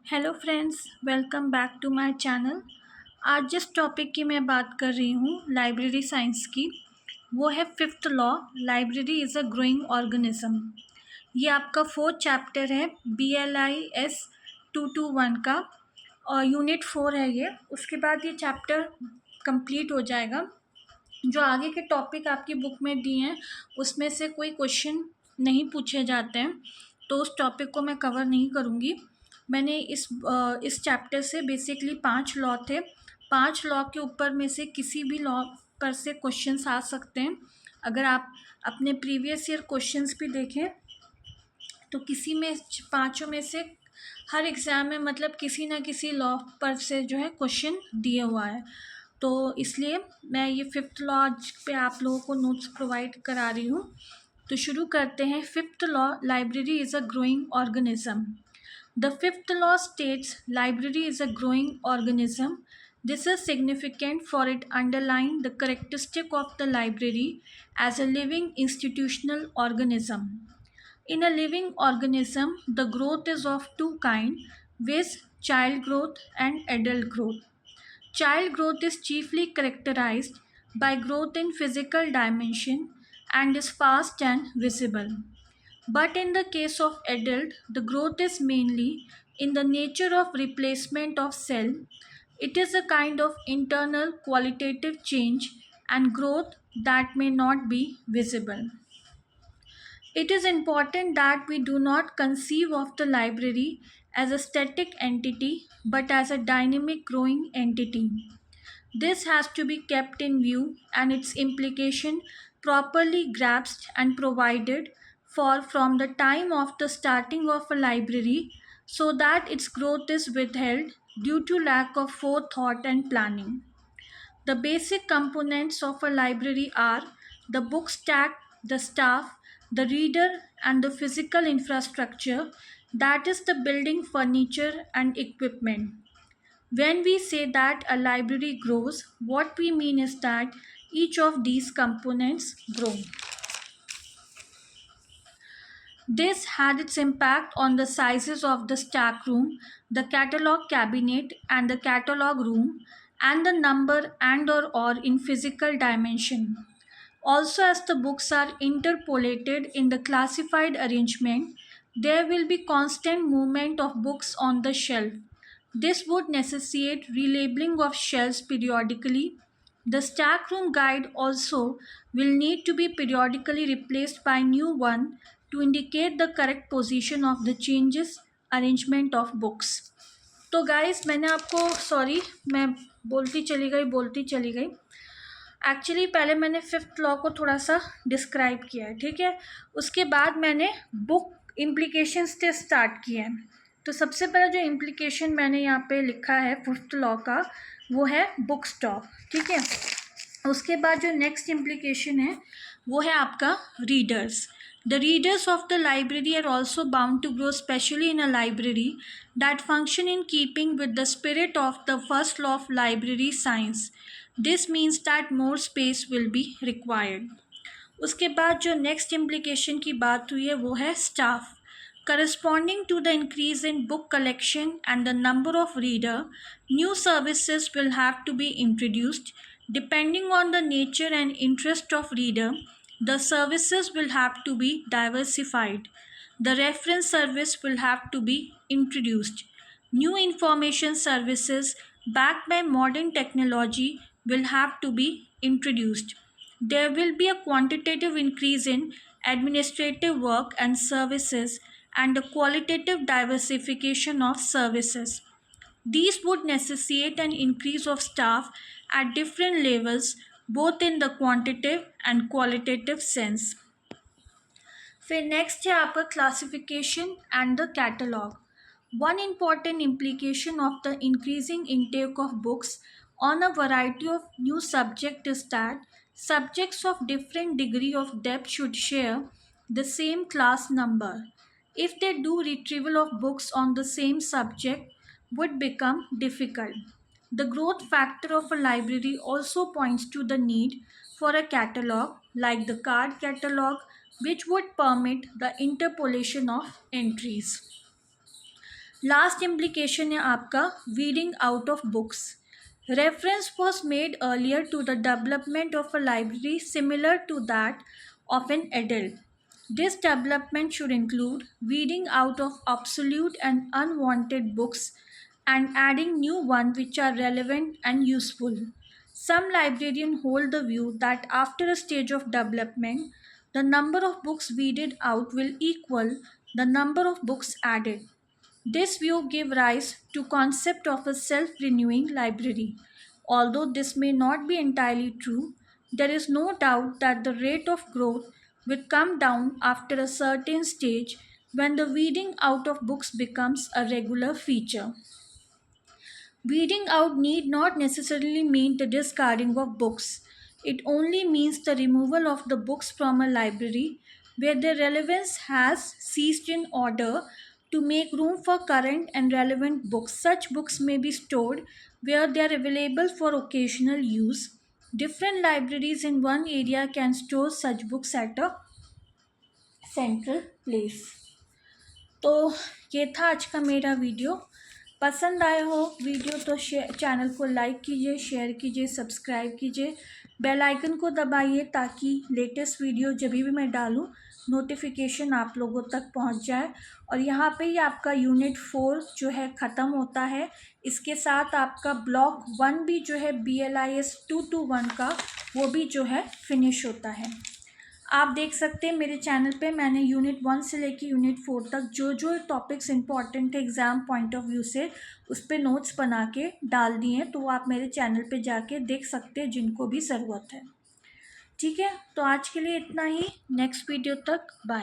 Hello friends, welcome back to my channel. आज जिस topic की मैं बात कर रही हूँ लाइब्रेरी साइंस की, वो है fifth law, library is a growing organism. ये आपका फोर्थ चैप्टर है BLIS 221 का और यूनिट 4 है ये। उसके बाद ये चैप्टर कंप्लीट हो जाएगा। जो आगे के टॉपिक आपकी बुक में दिए हैं उसमें से कोई क्वेश्चन नहीं पूछे जाते हैं, तो उस टॉपिक को मैं कवर नहीं करूँगी। मैंने इस चैप्टर से बेसिकली 5 लॉ थे। 5 लॉ के ऊपर में से किसी भी लॉ पर से क्वेश्चंस आ सकते हैं। अगर आप अपने प्रीवियस ईयर क्वेश्चंस भी देखें तो किसी में पाँचों में से हर एग्ज़ाम में मतलब किसी ना किसी लॉ पर से जो है क्वेश्चन दिया हुआ है। तो इसलिए मैं ये फिफ्थ लॉ पे आप लोगों को नोट्स प्रोवाइड करा रही हूँ। तो शुरू करते हैं। Fifth law, library is a growing organism. The fifth law states library is a growing organism. This is significant for it underlying the characteristic of the library as a living institutional organism. In a living organism, the growth is of two kinds, viz. Child growth and adult growth. Child growth is chiefly characterized by growth in physical dimension and is fast and visible. But in the case of adult, the growth is mainly in the nature of replacement of cell. It is a kind of internal qualitative change and growth that may not be visible. It is important that we do not conceive of the library as a static entity but as a dynamic growing entity. This has to be kept in view and its implication properly grasped and provided for from the time of the starting of a library so that its growth is withheld due to lack of forethought and planning. The basic components of a library are the book stack, the staff, the reader, and the physical infrastructure, that is, the building, furniture, and equipment. When we say that a library grows, what we mean is that each of these components grow. This had its impact on the sizes of the stack room, the catalog cabinet, and the catalog room, and the number and or in physical dimension. Also, as the books are interpolated in the classified arrangement, there will be constant movement of books on the shelf. This would necessitate relabeling of shelves periodically. The stack room guide also will need to be periodically replaced by new one to indicate the correct position of the changes arrangement of books. तो guys, मैंने आपको मैं बोलती चली गई। Actually पहले मैंने fifth law को थोड़ा सा डिस्क्राइब किया है, ठीक है। उसके बाद मैंने बुक इम्प्लीकेशंस से स्टार्ट किया है। तो सबसे पहला जो इम्प्लीकेशन मैंने यहाँ पे लिखा है फिफ्थ लॉ का, वो है बुक स्टॉक, ठीक है। उसके बाद जो नेक्स्ट इम्प्लीकेशन है वो है आपका readers. The readers of the library are also bound to grow, specially in a library that function in keeping with the spirit of the first law of library science. This means that more space will be required. उसके बाद जो next implication की बात हुई है वो है staff. Corresponding to the increase in book collection and the number of reader, new services will have to be introduced. Depending on the nature and interest of reader, the services will have to be diversified. The reference service will have to be introduced. New information services backed by modern technology will have to be introduced. There will be a quantitative increase in administrative work and services and a qualitative diversification of services. These would necessitate an increase of staff at different levels, both in the quantitative and qualitative sense. फिर next है आपका classification and the catalogue. One important implication of the increasing intake of books on a variety of new subject is that subjects of different degree of depth should share the same class number. If they do, retrieval of books on the same subject would become difficult. The growth factor of a library also points to the need for a catalog like the card catalog, which would permit the interpolation of entries. Last implication है आपका reading out of books. Reference was made earlier to the development of a library similar to that of an adult. This development should include weeding out of obsolete and unwanted books and adding new ones which are relevant and useful. Some librarians hold the view that after a stage of development, the number of books weeded out will equal the number of books added. This view gave rise to concept of a self-renewing library. Although this may not be entirely true, there is no doubt that the rate of growth will come down after a certain stage when the weeding out of books becomes a regular feature. Weeding out need not necessarily mean the discarding of books. It only means the removal of the books from a library where their relevance has ceased in order to make room for current and relevant books. Such books may be stored where they are available for occasional use. Different libraries in one area can store such books at a central place. तो ये था आज का मेरा video. पसंद आया हो video तो चैनल को लाइक कीजिए, शेयर कीजिए, सब्सक्राइब कीजिए, बेल आइकन को दबाइए ताकि लेटेस्ट वीडियो जब भी मैं डालूँ नोटिफिकेशन आप लोगों तक पहुंच जाए. और यहाँ पे ही आपका यूनिट 4 जो है ख़त्म होता है. इसके साथ आपका ब्लॉक 1 भी जो है BLIS 221 का वो भी जो है फिनिश होता है. आप देख सकते हैं मेरे चैनल पे मैंने यूनिट 1 से लेकर यूनिट 4 तक जो जो टॉपिक्स इंपॉर्टेंट है एग्ज़ाम पॉइंट ऑफ व्यू से उस पर नोट्स बना के डाल दिए हैं. तो आप मेरे चैनल पे जाके देख सकते हैं जिनको भी ज़रूरत है. ठीक है, तो आज के लिए इतना ही. नेक्स्ट वीडियो तक बाय.